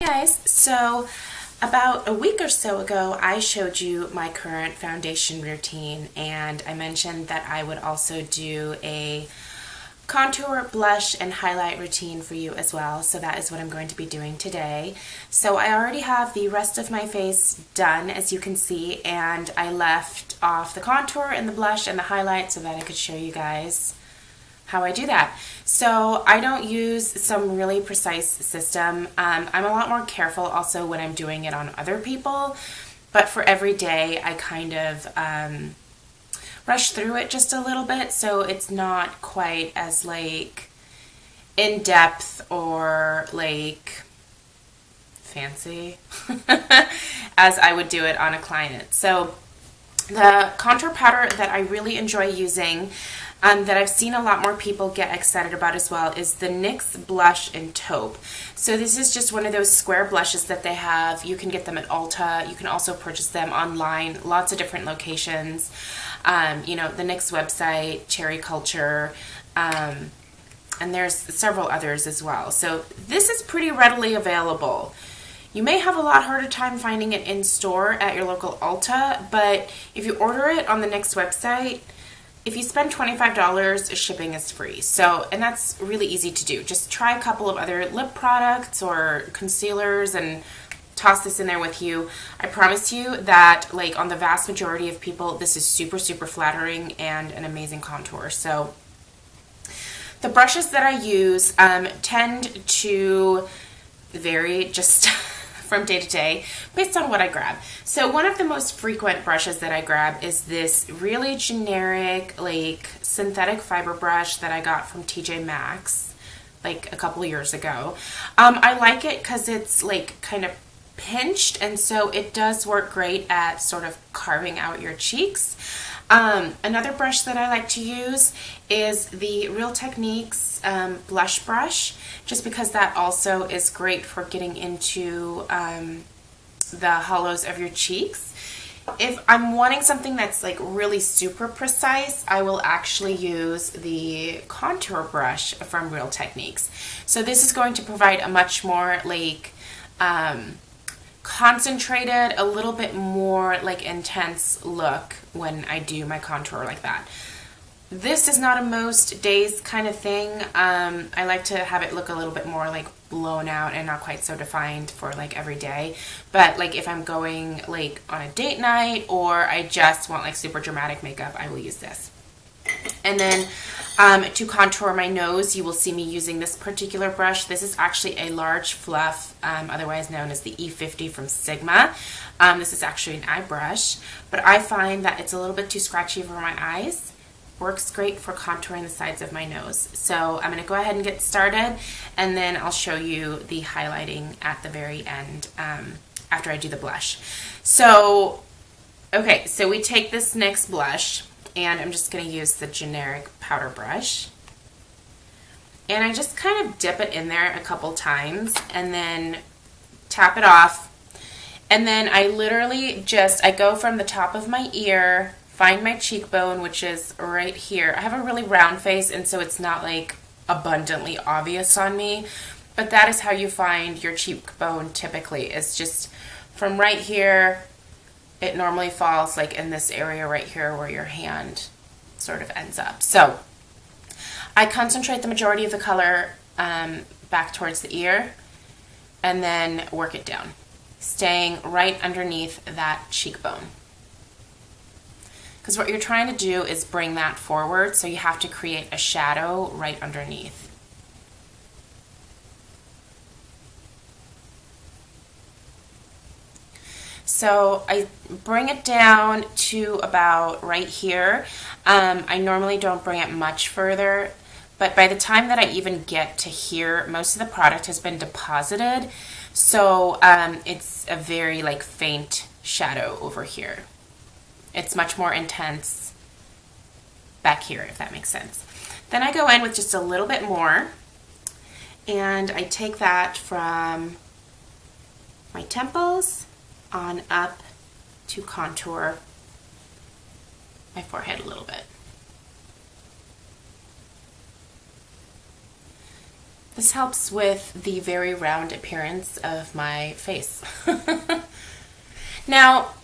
Guys, so about a week or so ago, I showed you my current foundation routine, and I mentioned that I would also do a contour, blush, and highlight routine for you as well. So that is what I'm going to be doing today. So I already have the rest of my face done, as you can see, and I left off the contour and the blush and the highlight so that I could show you guys how I do that. So I don't use some really precise system. I'm a lot more careful also when I'm doing it on other people, but for every day I kind of rush through it just a little bit, so it's not quite as like in depth or like fancy as I would do it on a client. So the contour powder that I really enjoy using, that I've seen a lot more people get excited about as well, is the NYX Blush in Taupe. So this is just one of those square blushes that they have. You can get them at Ulta. You can also purchase them online, lots of different locations. You know, the NYX website, Cherry Culture, and there's several others as well. So this is pretty readily available. You may have a lot harder time finding it in store at your local Ulta, but if you order it on the NYX website, if you spend $25, shipping is free. So, and that's really easy to do. Just try a couple of other lip products or concealers and toss this in there with you. I promise you that, like, on the vast majority of people, this is super, super flattering and an amazing contour. So the brushes that I use tend to vary just from day to day based on what I grab. So one of the most frequent brushes that I grab is this really generic, like, synthetic fiber brush that I got from TJ Maxx like a couple years ago. I like it because it's like kind of pinched, and so it does work great at sort of carving out your cheeks. Another brush that I like to use is the Real Techniques blush brush, just because that also is great for getting into the hollows of your cheeks. If I'm wanting something that's like really super precise, I will actually use the contour brush from Real Techniques. So this is going to provide a much more like concentrated, a little bit more like intense look when I do my contour like that. This is not a most days kind of thing. I like to have it look a little bit more like blown out and not quite so defined for like every day. But like if I'm going like on a date night or I just want like super dramatic makeup, I will use this. And then to contour my nose, you will see me using this particular brush. This is actually a large fluff, otherwise known as the E50 from Sigma. This is actually an eye brush, but I find that it's a little bit too scratchy for my eyes. Works great for contouring the sides of my nose. So I'm going to go ahead and get started, and then I'll show you the highlighting at the very end after I do the blush. So, okay, so we take this NYX blush, and I'm just going to use the generic powder brush. And I just kind of dip it in there a couple times and then tap it off. And then I literally I go from the top of my ear, find my cheekbone, which is right here. I have a really round face, and so it's not like abundantly obvious on me, but that is how you find your cheekbone typically. It's just from right here. It normally falls like in this area right here where your hand sort of ends up. So I concentrate the majority of the color back towards the ear and then work it down, staying right underneath that cheekbone. Because what you're trying to do is bring that forward, so you have to create a shadow right underneath. So I bring it down to about right here. I normally don't bring it much further, but by the time that I even get to here, most of the product has been deposited. So it's a very like faint shadow over here. It's much more intense back here, if that makes sense. Then I go in with just a little bit more, and I take that from my temples on up to contour my forehead a little bit. This helps with the very round appearance of my face. Now,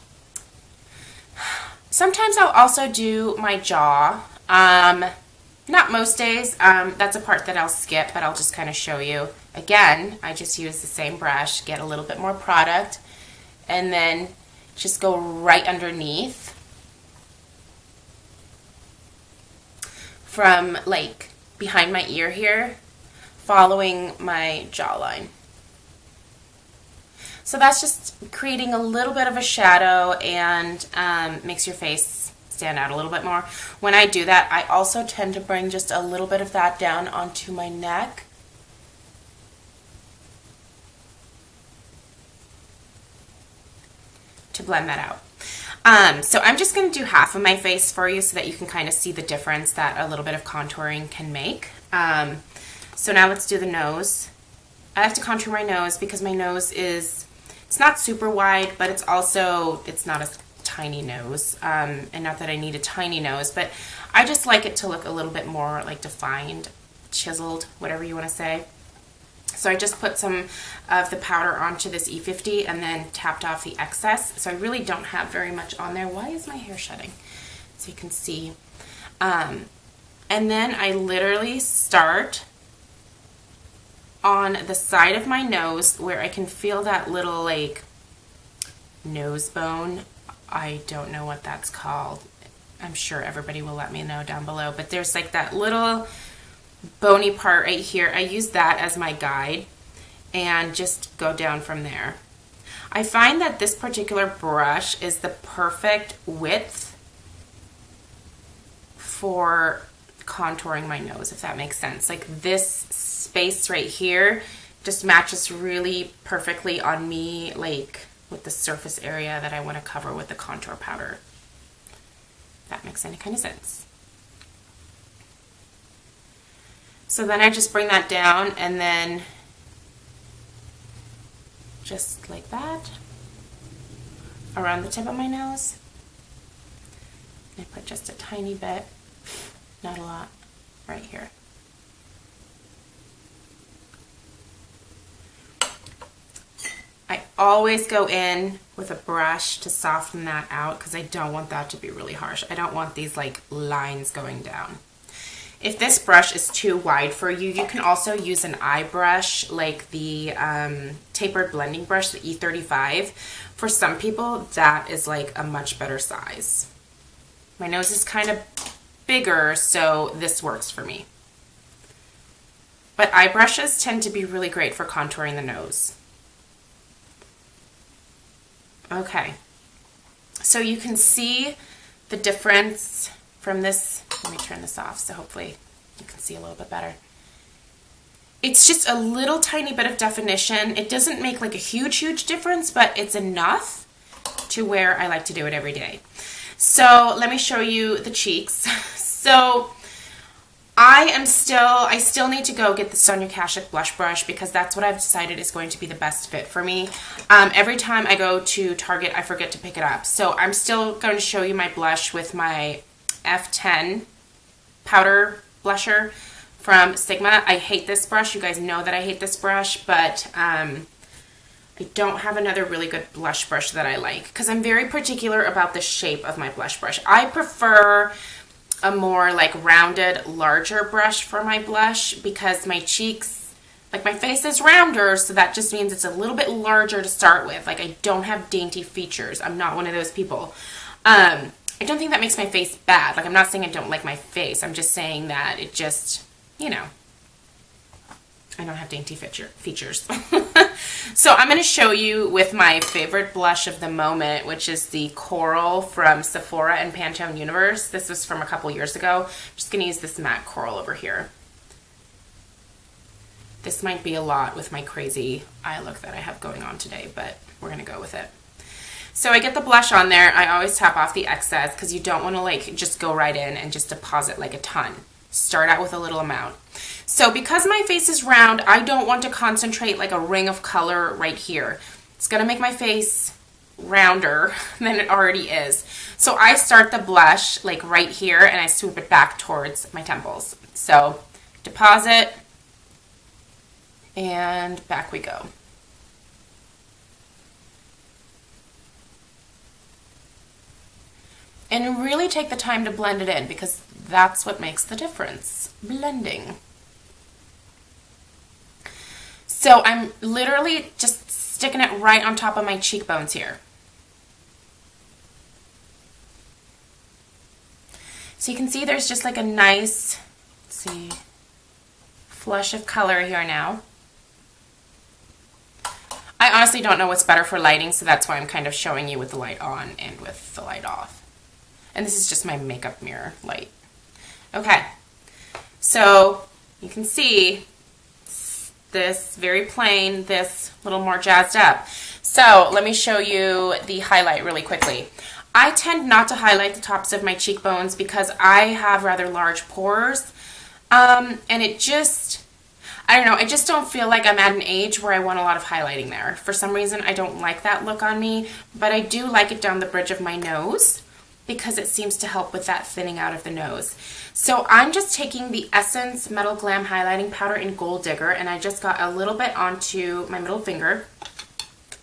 sometimes I'll also do my jaw. Not most days. That's a part that I'll skip, but I'll just kind of show you. Again, I just use the same brush, get a little bit more product, and then just go right underneath from like behind my ear here, following my jawline. So that's just creating a little bit of a shadow and makes your face stand out a little bit more. When I do that, I also tend to bring just a little bit of that down onto my neck. To blend that out. So I'm just going to do half of my face for you so that you can kind of see the difference that a little bit of contouring can make. So now let's do the nose. I like to contour my nose because my nose is, it's not super wide, but it's not a tiny nose. And not that I need a tiny nose, but I just like it to look a little bit more like defined, chiseled, whatever you want to say. So I just put some of the powder onto this E50 and then tapped off the excess. So I really don't have very much on there. Why is my hair shedding? So you can see. And then I literally start on the side of my nose where I can feel that little like nose bone. I don't know what that's called. I'm sure everybody will let me know down below. But there's like that little bony part right here. I use that as my guide and just go down from there. I find that this particular brush is the perfect width for contouring my nose, if that makes sense. Like this space right here just matches really perfectly on me, like with the surface area that I want to cover with the contour powder. If that makes any kind of sense. So then I just bring that down and then just like that around the tip of my nose. I put just a tiny bit, not a lot, right here. I always go in with a brush to soften that out because I don't want that to be really harsh. I don't want these like lines going down. If this brush is too wide for you, you can also use an eye brush like the tapered blending brush, the E35. For some people, that is like a much better size. My nose is kind of bigger, so this works for me. But eye brushes tend to be really great for contouring the nose. Okay, so you can see the difference from this. Let me turn this off so hopefully you can see a little bit better. It's just a little tiny bit of definition. It doesn't make like a huge difference, but it's enough to where I like to do it every day. So let me show you the cheeks. So I still need to go get the Sonia Kashuk blush brush because that's what I've decided is going to be the best fit for me. Every time I go to Target, I forget to pick it up. So I'm still going to show you my blush with my F10 powder blusher from Sigma. I hate this brush. You guys know that I hate this brush, but I don't have another really good blush brush that I like because I'm very particular about the shape of my blush brush. I prefer a more like rounded, larger brush for my blush because my cheeks, like my face is rounder, so that just means it's a little bit larger to start with. Like I don't have dainty features. I'm not one of those people. I don't think that makes my face bad. Like I'm not saying I don't like my face. I'm just saying that it just, you know, I don't have dainty features. So I'm going to show you with my favorite blush of the moment, which is the Coral from Sephora and Pantone Universe. This was from a couple years ago. I'm just going to use this matte coral over here. This might be a lot with my crazy eye look that I have going on today, but we're going to go with it. So I get the blush on there. I always tap off the excess because you don't want to like just go right in and just deposit like a ton. Start out with a little amount. So because my face is round, I don't want to concentrate like a ring of color right here. It's going to make my face rounder than it already is. So I start the blush like right here and I swoop it back towards my temples. So deposit, And back we go. And really take the time to blend it in, because that's what makes the difference. Blending. So I'm literally just sticking it right on top of my cheekbones here. So you can see there's just like a nice, let's see, flush of color here now. I honestly don't know what's better for lighting, so that's why I'm kind of showing you with the light on and with the light off. And this is just my makeup mirror light. Okay, so you can see this very plain, this a little more jazzed up. So let me show you the highlight really quickly. I tend not to highlight the tops of my cheekbones because I have rather large pores, and it just, I don't know, I just don't feel like I'm at an age where I want a lot of highlighting there. For some reason, I don't like that look on me, but I do like it down the bridge of my nose, because it seems to help with that thinning out of the nose. So I'm just taking the Essence Metal Glam Highlighting Powder in Gold Digger, and I just got a little bit onto my middle finger.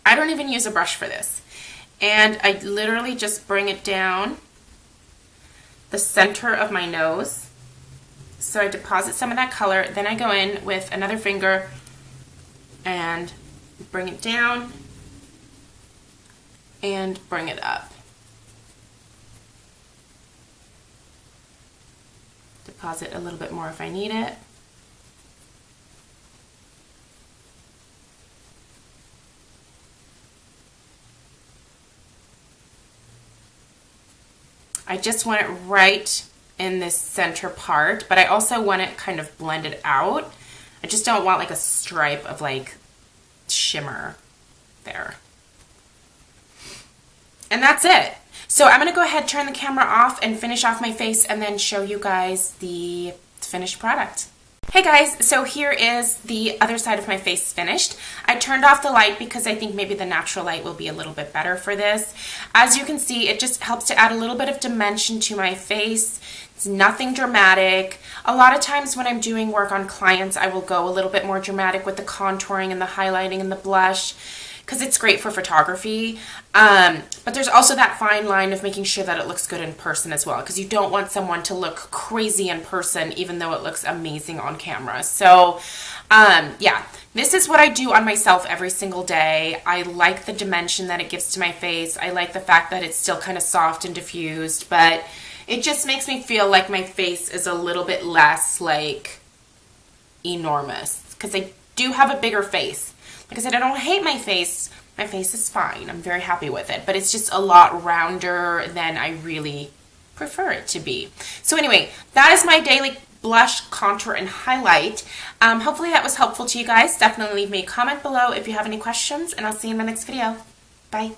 I don't even use a brush for this. And I literally just bring it down the center of my nose. So I deposit some of that color, then I go in with another finger and bring it down and bring it up. Deposit a little bit more if I need it. I just want it right in this center part, but I also want it kind of blended out. I just don't want like a stripe of like shimmer there. And that's it. So I'm going to go ahead, turn the camera off, and finish off my face, and then show you guys the finished product. Hey guys, so here is the other side of my face finished. I turned off the light because I think maybe the natural light will be a little bit better for this. As you can see, it just helps to add a little bit of dimension to my face. It's nothing dramatic. A lot of times when I'm doing work on clients, I will go a little bit more dramatic with the contouring and the highlighting and the blush, because it's great for photography, but there's also that fine line of making sure that it looks good in person as well, because you don't want someone to look crazy in person even though it looks amazing on camera. So yeah, this is what I do on myself every single day. I like the dimension that it gives to my face. I like the fact that it's still kind of soft and diffused, but it just makes me feel like my face is a little bit less like enormous, because I do have a bigger face. Like I said, I don't hate my face. My face is fine. I'm very happy with it. But it's just a lot rounder than I really prefer it to be. So anyway, that is my daily blush, contour, and highlight. Hopefully that was helpful to you guys. Definitely leave me a comment below if you have any questions, and I'll see you in my next video. Bye.